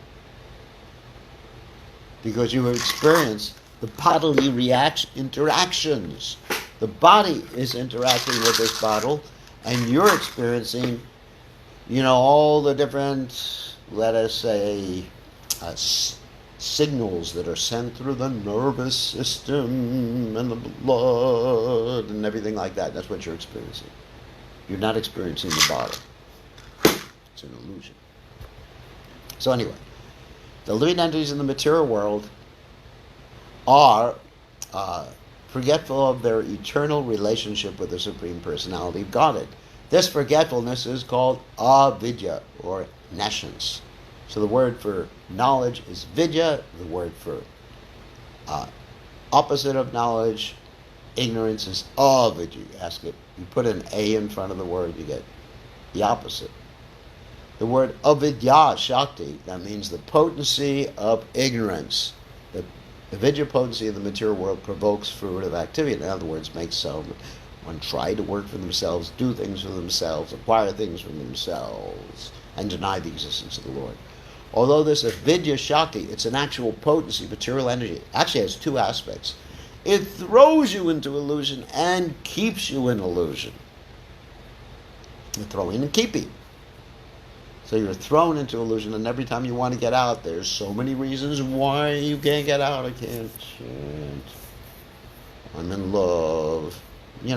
Because you experience the bodily interactions. The body is interacting with this bottle, and you're experiencing, all the different, let us say, signals that are sent through the nervous system and the blood and everything like that. That's what you're experiencing. You're not experiencing the bottle. It's an illusion. So anyway, the living entities in the material world are forgetful of their eternal relationship with the Supreme Personality of Godhead. This forgetfulness is called avidya, or nescience. So the word for knowledge is vidya. The word for opposite of knowledge ignorance is avidya. You ask it, you put an A in front of the word, you get the opposite. The word avidya shakti, that means the potency of ignorance. The avidya potency of the material world provokes fruitive activity. In other words, makes someone try to work for themselves, do things for themselves, acquire things for themselves, and deny the existence of the Lord. Although this avidya shakti, it's an actual potency, material energy. It actually has two aspects. It throws you into illusion and keeps you in illusion. The throwing and keeping. So you're thrown into illusion, and every time you want to get out, there's so many reasons why you can't get out. I can't. I'm in love.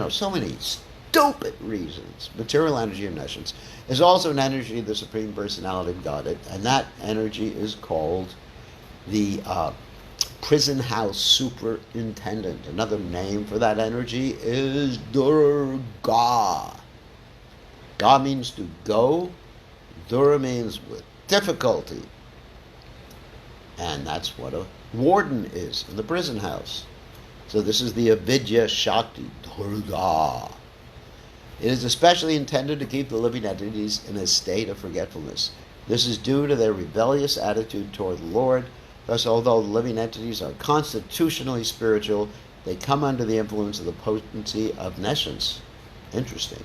So many stupid reasons. Material energy in essence is also an energy of the Supreme Personality of Godhead, and that energy is called the prison house superintendent. Another name for that energy is Durga. Ga means to go. Dura means with difficulty. And that's what a warden is in the prison house. So this is the avidya shakti, Durga. It is especially intended to keep the living entities in a state of forgetfulness. This is due to their rebellious attitude toward the Lord. Thus, although the living entities are constitutionally spiritual, they come under the influence of the potency of nescience. Interesting.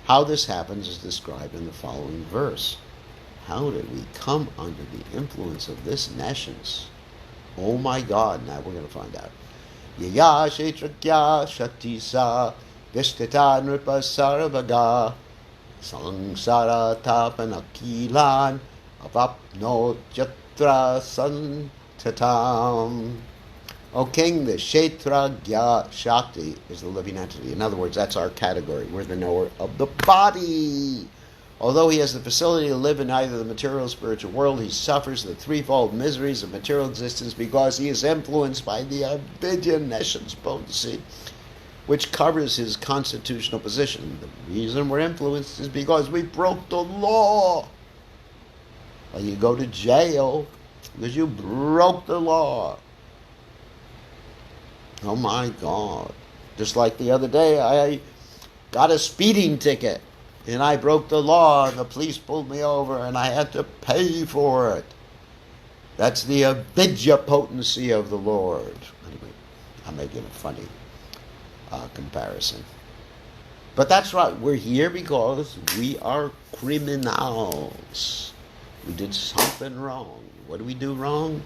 How this happens is described in the following verse. How did we come under the influence of this nescience? Oh my God, now we're going to find out. Yaya Kshetrakya Shaktisa Vishtita Nripa Sarvaga Sangsara Tapanakilan Avapno Jatra Santatam. O King, the Kshetragya Shakti is the living entity. In other words, that's our category. We're the knower of the body. Although he has the facility to live in either the material or spiritual world, he suffers the threefold miseries of material existence because he is influenced by the avidya nescience potency, which covers his constitutional position. The reason we're influenced is because we broke the law. Well, you go to jail because you broke the law. Oh my God. Just like the other day, I got a speeding ticket and I broke the law and the police pulled me over and I had to pay for it. That's the avidya potency of the Lord. Anyway, I'm making a funny comparison. But that's right, we're here because we are criminals. We did something wrong. What do we do wrong?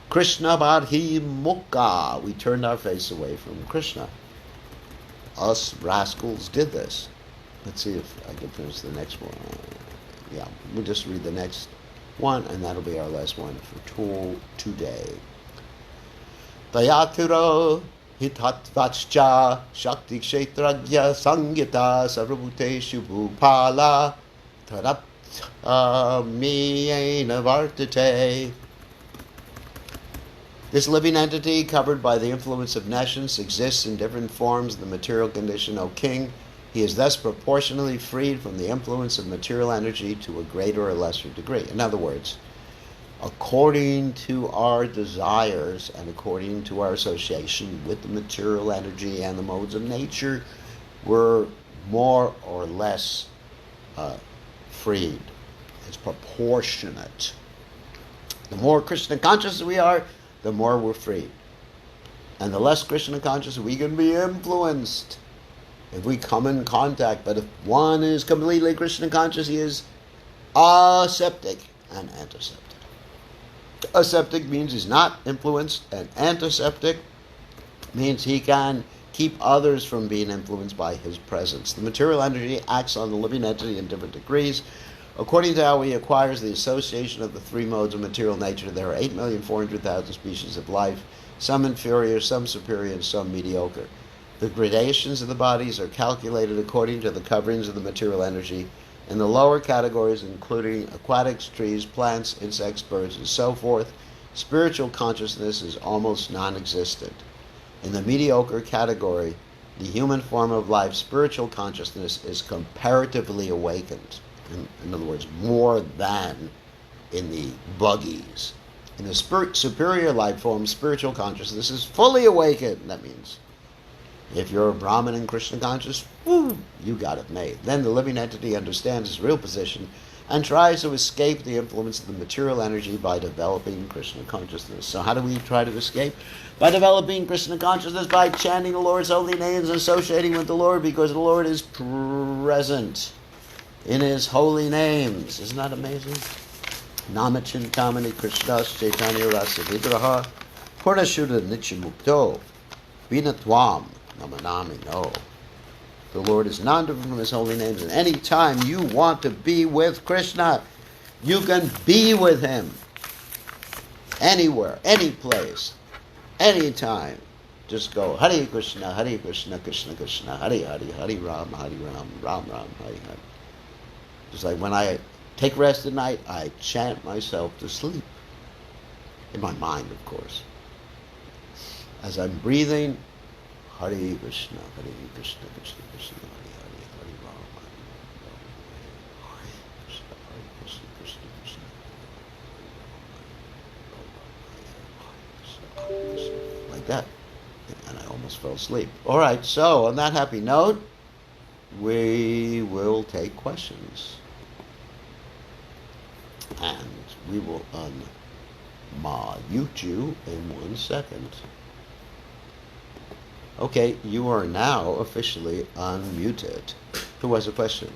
Krishna Badhi Mukha. We turned our face away from Krishna. Us rascals did this. Let's see if I can finish the next one. Yeah, we'll just read the next one, and that'll be our last one for today. Tayatura hitatvacha shakti kshetragya sangita sarvabhuteshu bhupala tarat miyena vartate. This living entity, covered by the influence of nescience, exists in different forms of the material condition, O King. He is thus proportionally freed from the influence of material energy to a greater or lesser degree. In other words, according to our desires and according to our association with the material energy and the modes of nature, we're more or less freed. It's proportionate. The more Krishna conscious we are, the more we're freed. And the less Krishna conscious, we can be influenced if we come in contact. But if one is completely Krishna conscious, he is aseptic and antiseptic. Aseptic means he's not influenced, and antiseptic means he can keep others from being influenced by his presence. The material energy acts on the living entity in different degrees. According to how he acquires the association of the three modes of material nature, there are 8,400,000 species of life, some inferior, some superior, and some mediocre. The gradations of the bodies are calculated according to the coverings of the material energy. In the lower categories, including aquatics, trees, plants, insects, birds, and so forth, spiritual consciousness is almost non-existent. In the mediocre category, the human form of life, spiritual consciousness is comparatively awakened. In other words, more than in the buggies. In the superior life form, spiritual consciousness is fully awakened. That means If you're a Brahmin and Krishna conscious, woo, you got it made. Then the living entity understands his real position and tries to escape the influence of the material energy by developing Krishna consciousness. So how do we try to escape? By developing Krishna consciousness, by chanting the Lord's holy names and associating with the Lord, because the Lord is present in his holy names. Isn't that amazing? Namachintamani Krishnas Chaitanya Rasa Vigraha Purnashuddha Nityamukto Vinatwam Namanami No. The Lord is none different from his holy names, and any time you want to be with Krishna, you can be with him. Anywhere, any place, any time. Just go, Hare Krishna, Krishna Krishna, Hare Hare, Hare Ram, Ram Ram, Hare Hare. Just like when I take rest at night, I chant myself to sleep. In my mind, of course. As I'm breathing, Hare Krishna, Krishna Krishna, Hare Hare, Hare Ram, Hare Krishna, Krishna Krishna, Hare Krishna, like that. And I almost fell asleep. All right, so on that happy note, we will take questions. And we will unmute you in 1 second. Okay, you are now officially unmuted. Who has a question?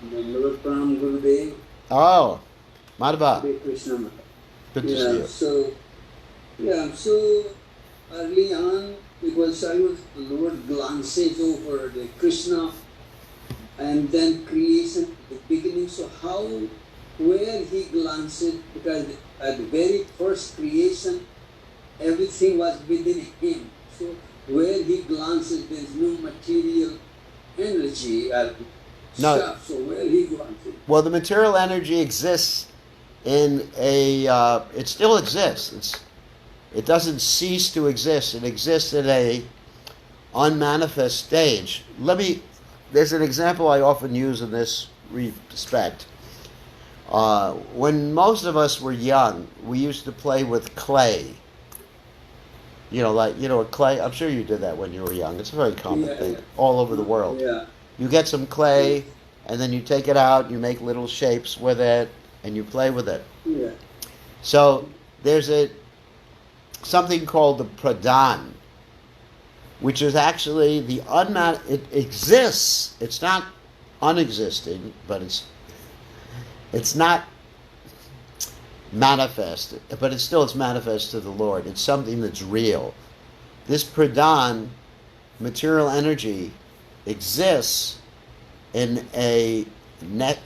Gurudev.
Oh, Madha.
Krishna.
Good to see you.
So early on, because the Lord glances over the Krishna and then creation, the beginning. So where he glances, because at the very first creation, everything was within him. So where he glances, there is no material energy or stuff. So where he glances.
Well, the material energy exists in it still exists. It doesn't cease to exist. It exists in a unmanifest stage. There's an example I often use in this respect. When most of us were young, we used to play with clay. Clay. I'm sure you did that when you were young. It's a very common thing all over the world.
Yeah.
You get some clay, and then you take it out, you make little shapes with it, and you play with it.
Yeah.
So there's something called the pradhan, which is actually it exists. It's not unexisting, but it's not manifest, but it's manifest to the Lord. It's something that's real. This pradhan, material energy, exists in a let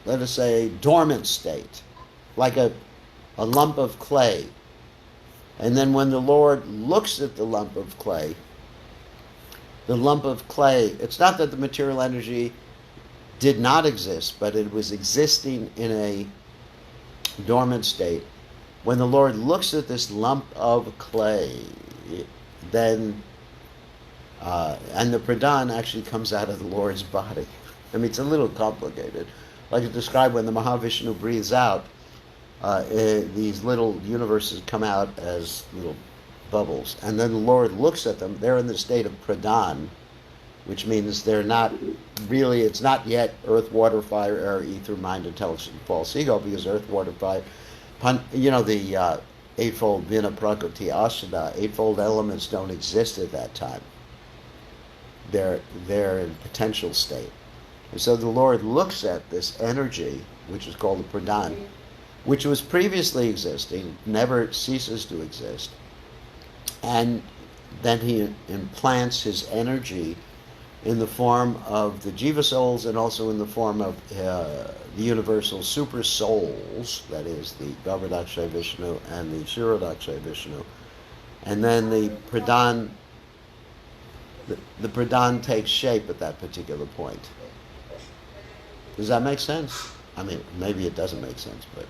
us say dormant state, like a lump of clay. And then when the Lord looks at the lump of clay, it's not that the material energy did not exist, but it was existing in a dormant state. When the Lord looks at this lump of clay, then and the pradhan actually comes out of the Lord's body. I mean, it's a little complicated. Like it's described when the Mahavishnu breathes out, these little universes come out as little bubbles. And then the Lord looks at them. They're in the state of pradhan, which means they're not really, it's not yet earth, water, fire, air, ether, mind, intelligence, false ego, because earth, water, fire, the eightfold vina, prakriti, asana, eightfold elements don't exist at that time. They're in potential state. And so the Lord looks at this energy, which is called the pradhan, which was previously existing, never ceases to exist, and then he implants his energy in the form of the jiva souls and also in the form of the universal super souls, that is the Garbhodakshay Vishnu and the Kshirodakshay Vishnu. And then the pradhan takes shape at that particular point. Does that make sense? I mean, maybe it doesn't make sense, but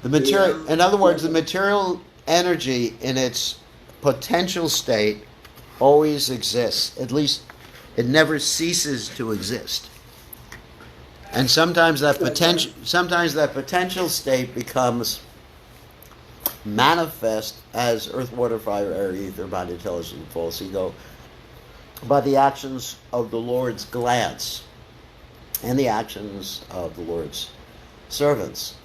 the material, in other words, the material energy in its potential state always exists. At least it never ceases to exist. And sometimes that potential state becomes manifest as earth, water, fire, air, ether, body, intelligence, and false ego by the actions of the Lord's glance and the actions of the Lord's servants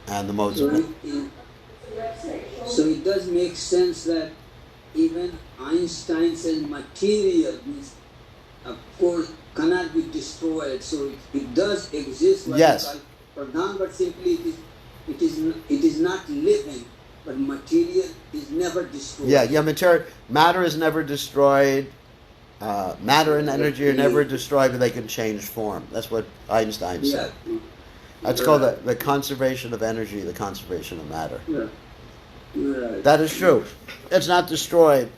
and the modes of...
So it does make sense that even Einstein says material means, of course, cannot be destroyed. So it does exist.
Yes.
But simply it is not living, but material is never destroyed.
Yeah. Matter is never destroyed. Matter and energy are never destroyed, but they can change form. That's what Einstein said.
Yeah.
That's called the conservation of energy, the conservation of matter.
Yeah. Right.
That is true. It's not destroyed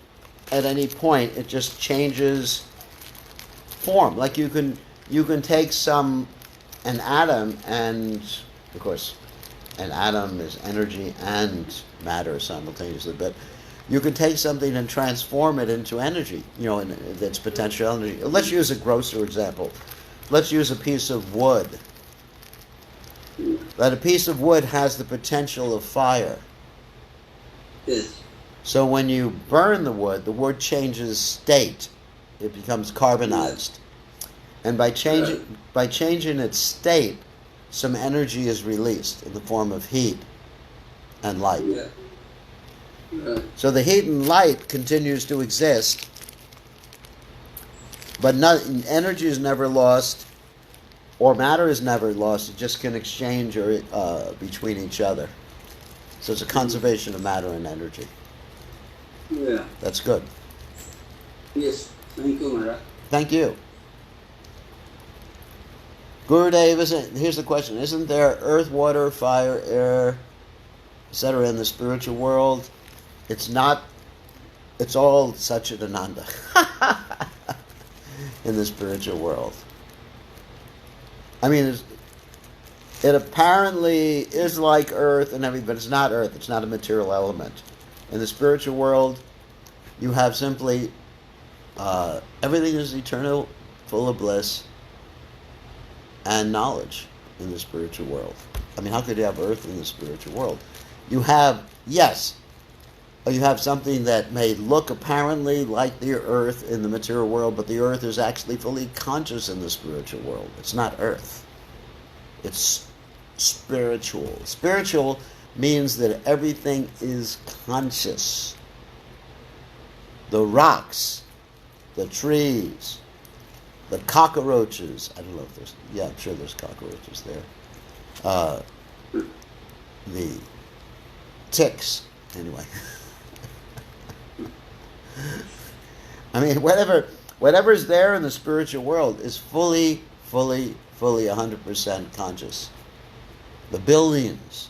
at any point. It just changes form. Like you can take an atom, and of course an atom is energy and matter simultaneously, but you can take something and transform it into energy, in its potential energy. Let's use a grosser example. Let's use a piece of wood. That a piece of wood has the potential of fire.
Yes.
So when you burn the wood changes state. It becomes carbonized. And by changing its state, some energy is released in the form of heat and light.
Yeah. Right.
So the heat and light continues to exist, but energy is never lost, or matter is never lost. It just can exchange between each other. So it's a conservation of matter and energy.
Yeah.
That's good.
Yes. Thank you, Maharaj.
Thank you. Gurudev, here's the question. Isn't there earth, water, fire, air, etc. in the spiritual world? It's not. It's all Satchidananda in the spiritual world. I mean, it apparently is like earth and everything, but it's not earth. It's not a material element. In the spiritual world, you have simply everything is eternal, full of bliss and knowledge in the spiritual world. I mean, how could you have earth in the spiritual world? You have, yes, you have something that may look apparently like the earth in the material world, but the earth is actually fully conscious in the spiritual world. It's not earth. It's spiritual. Spiritual means that everything is conscious. The rocks, the trees, the cockroaches. I don't know if there's... Yeah, I'm sure there's cockroaches there. The ticks. Anyway. I mean, whatever's there in the spiritual world is fully 100% conscious. The buildings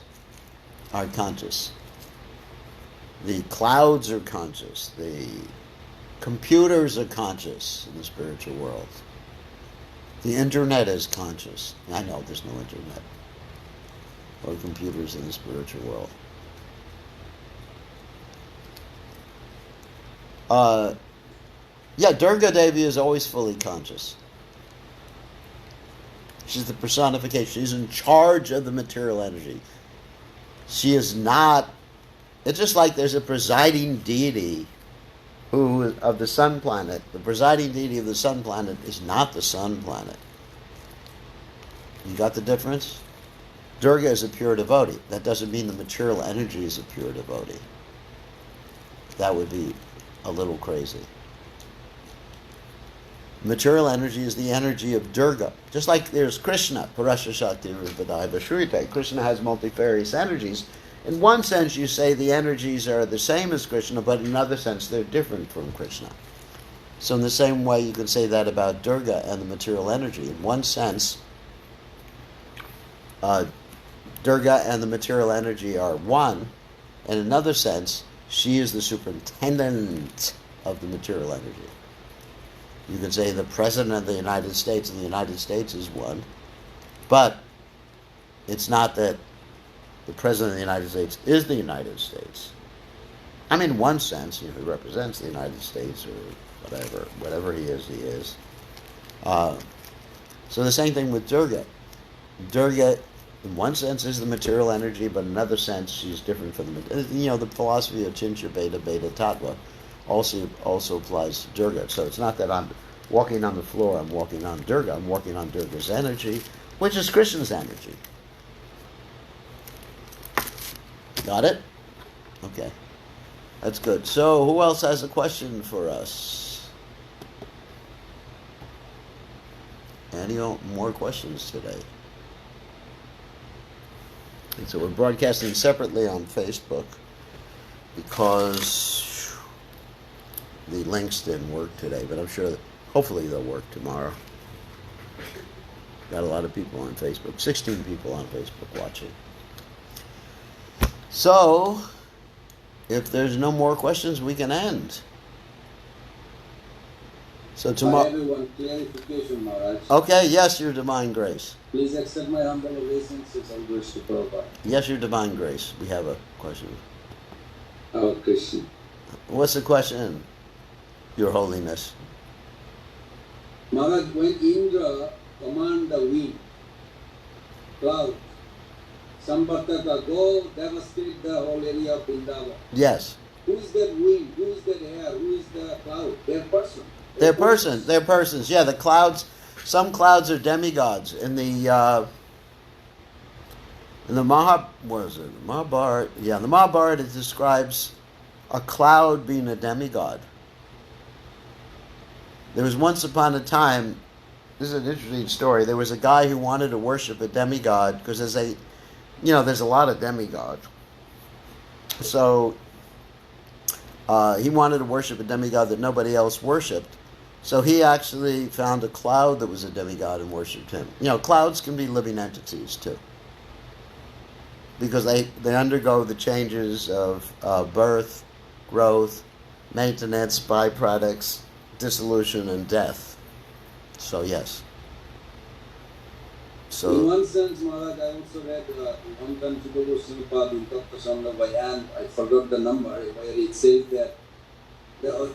are conscious. The clouds are conscious. The computers are conscious in the spiritual world. The internet is conscious. I know there's no internet or computers in the spiritual world. Durga Devi is always fully conscious. She's the personification. She's in charge of the material energy. She is not... It's just like there's a presiding deity of the sun planet. The presiding deity of the sun planet is not the sun planet. You got the difference? Durga is a pure devotee. That doesn't mean the material energy is a pure devotee. That would be a little crazy. Material energy is the energy of Durga. Just like there's Krishna, Purusha Shakti Rupadaiva Shrite. Krishna has multifarious energies. In one sense, you say the energies are the same as Krishna, but in another sense, they're different from Krishna. So in the same way, you can say that about Durga and the material energy. In one sense, Durga and the material energy are one. In another sense, she is the superintendent of the material energy. You can say the President of the United States and the United States is one, but it's not that the President of the United States is the United States. I mean, in one sense, he represents the United States or whatever he is, he is. So the same thing with Durga. Durga in one sense is the material energy, but in another sense she's different from the, the philosophy of Chincha Beta Beta Tattva also applies to Durga. So it's not that I'm walking on the floor, I'm walking on Durga, I'm walking on Durga's energy, which is Krishna's energy. Got it? Okay. That's good. So who else has a question for us? Any more questions today? And so we're broadcasting separately on Facebook because the links didn't work today, but I'm sure that hopefully they'll work tomorrow. Got a lot of people on Facebook, 16 people on Facebook watching. So, if there's no more questions, we can end. So tomorrow.
Everyone, clarification, Maharaj.
Okay, yes, Your Divine Grace.
Please accept my humble obeisances and wish to Prabhupada.
Yes, Your Divine Grace. We have a question.
Oh, Krishna.
What's the question, Your Holiness?
Maharaj, when Indra command the wind, cloud, Sampartaka, go devastate the whole area of Vrindavan.
Yes.
Who is that wind? Who is that air? Who is the cloud? They're person.
They're persons. They're persons. Yeah, the clouds. Some clouds are demigods. In the what is it? Mahabharata. Yeah, the Mahabharata describes a cloud being a demigod. There was once upon a time. This is an interesting story. There was a guy who wanted to worship a demigod because there's a lot of demigods. So he wanted to worship a demigod that nobody else worshipped. So he actually found a cloud that was a demigod and worshipped him. Clouds can be living entities too, because they undergo the changes of birth, growth, maintenance, byproducts, dissolution, and death. So yes. So
in one sense, Maharaj, I also read one time Goswami in Tattva Sangha Vayan, I forgot the number, where it says that the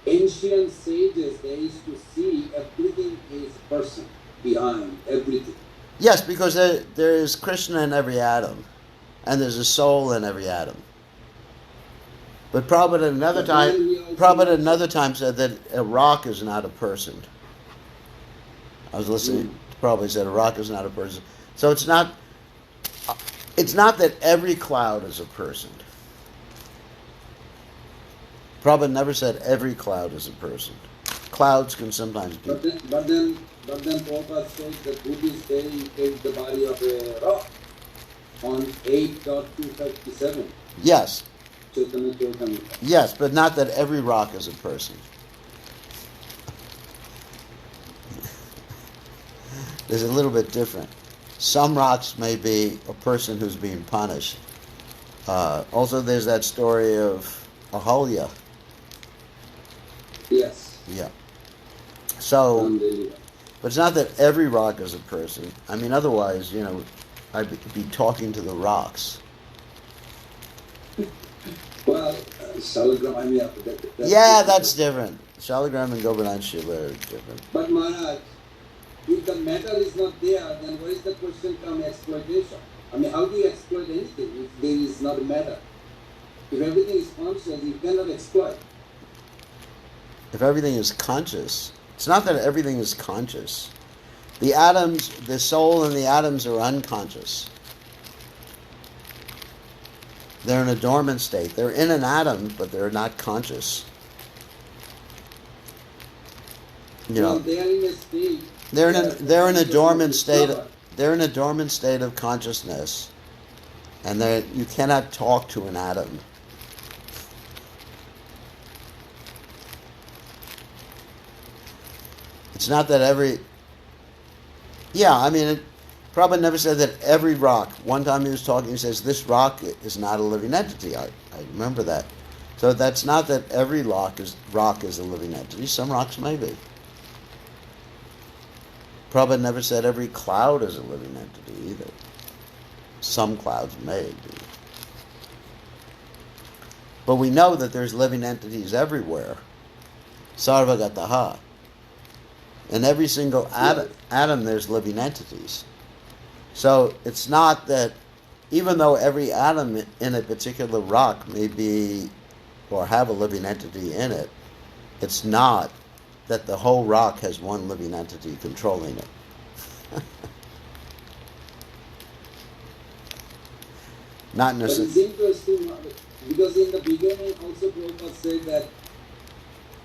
ancient sages, they used to see everything is person behind everything.
yes, because there is Krishna in every atom, and there's a soul in every atom. But Prabhupada another time said that a rock is not a person. I was listening. Probably said a rock is not a person. So it's not that every cloud is a person. Prabhupada never said every cloud is a person. Clouds can sometimes be.
But then Prabhupada says that Buddhists, they take the body of a rock on 8.257.
Yes.
Chaitanya Charitamrta.
Yes, but not that every rock is a person. There's a little bit different. Some rocks may be a person who's being punished. Also, there's that story of Ahalya.
Yes.
Yeah. So, but it's not that every rock is a person. I mean, otherwise, I'd be talking to the rocks.
Well, Shalagram, I mean,
That's different. Shalagram and Govardhan Shiva are different.
But Maharaj, if the matter is not there, then where is the question come exploitation? I mean, how do you exploit anything if there is not a matter? If everything is conscious, you cannot exploit.
If everything is conscious, it's not that everything is conscious. The atoms, the soul and the atoms are unconscious. They're in a dormant state. They're in an atom, but they're not conscious.
Well, they are in a state.
They're in a dormant state. They're in a dormant state of consciousness, and you cannot talk to an atom. It's not that every. Yeah, I mean, Prabhupada never said that every rock. One time he was talking, he says, this rock is not a living entity. I remember that. So that's not that every rock is a living entity. Some rocks may be. Prabhupada never said every cloud is a living entity either. Some clouds may be. But we know that there's living entities everywhere. Sarvagataha. In every single atom there's living entities. So it's not that, even though every atom in a particular rock may be or have a living entity in it, it's not that the whole rock has one living entity controlling it. Not
But it's
necessarily.
interesting because in the beginning also Prabhupada said that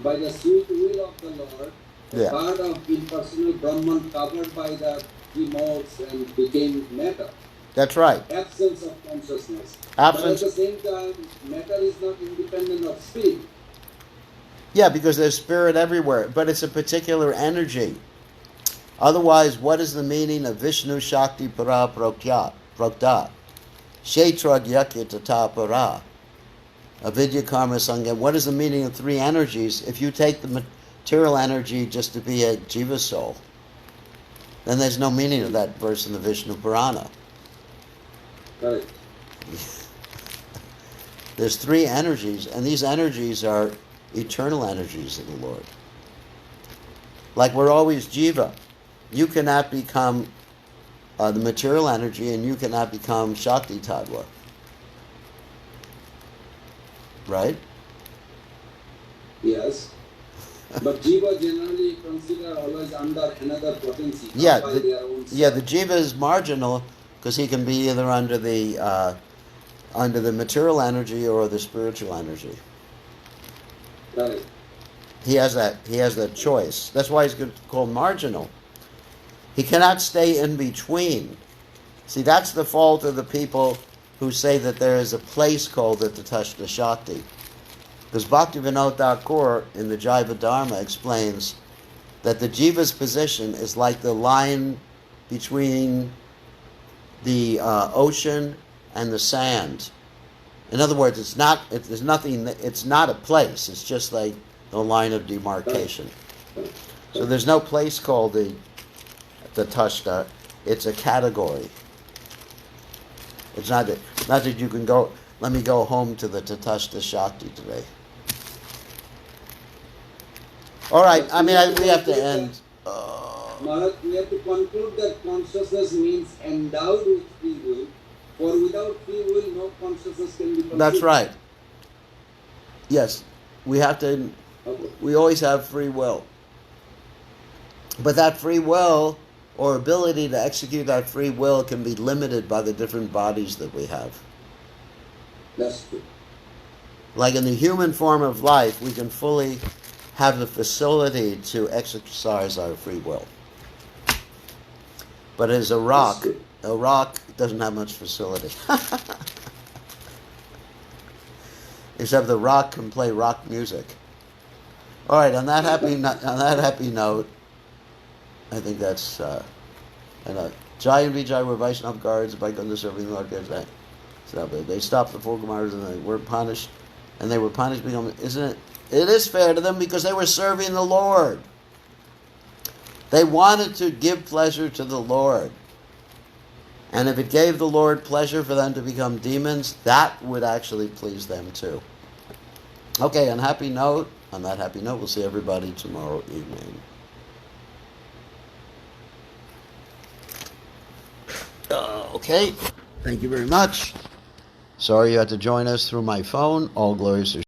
by the sweet will of the Lord, the
Yeah.
part of impersonal Brahman covered by the three modes and became matter.
That's right.
Absence of consciousness.
Absence.
But at the same time, matter is not independent of spirit.
Yeah, because there's spirit everywhere, but it's a particular energy. Otherwise, what is the meaning of Vishnu Shakti Para Prokta? Kshetra Gyakya Tata Para. Avidya Karma Sangam. What is the meaning of three energies? If you take the material energy just to be a jiva soul, then there's no meaning of that verse in the Vishnu Purana.
Correct.
There's three energies, and these energies are eternal energies of the Lord. Like we're always jiva. You cannot become the material energy, and you cannot become Shakti Tattva. Right?
Yes. But jiva generally considered always under another potency,
Yeah,
not by their own
Yeah,
self.
the jiva is marginal because he can be either under the material energy or the spiritual energy.
Correct.
He has that choice. That's why he's called marginal. He cannot stay in between. See, that's the fault of the people who say that there is a place called the Tatashta Shakti. Because Bhaktivinoda Thakur in the Jaiva Dharma explains that the jiva's position is like the line between the ocean and the sand. In other words, it's not a place. It's just like the line of demarcation. So there's no place called the Tashta. It's a category. It's not that you can go, let me go home to the Tatashta Shakti today. All right, we have to end.
Maharaj, we have to conclude that consciousness means endowed with free will, for without free will, no consciousness can be conceived.
That's right. Yes, we have to.
Okay.
We always have free will, but that free will or ability to execute that free will can be limited by the different bodies that we have.
That's true.
Like in the human form of life, we can fully have the facility to exercise our free will. But as a rock doesn't have much facility. Except the rock can play rock music. All right, on that happy note, I think that's Jai and Vijay were Vaishnav guards by Gunda serving the Lord. So they stopped the four Kumaras and they were punished. And they were punished because, isn't it? It is fair to them because they were serving the Lord. They wanted to give pleasure to the Lord. And if it gave the Lord pleasure for them to become demons, that would actually please them too. Okay, on that happy note, we'll see everybody tomorrow evening. Okay, thank you very much. Sorry you had to join us through my phone. All glories to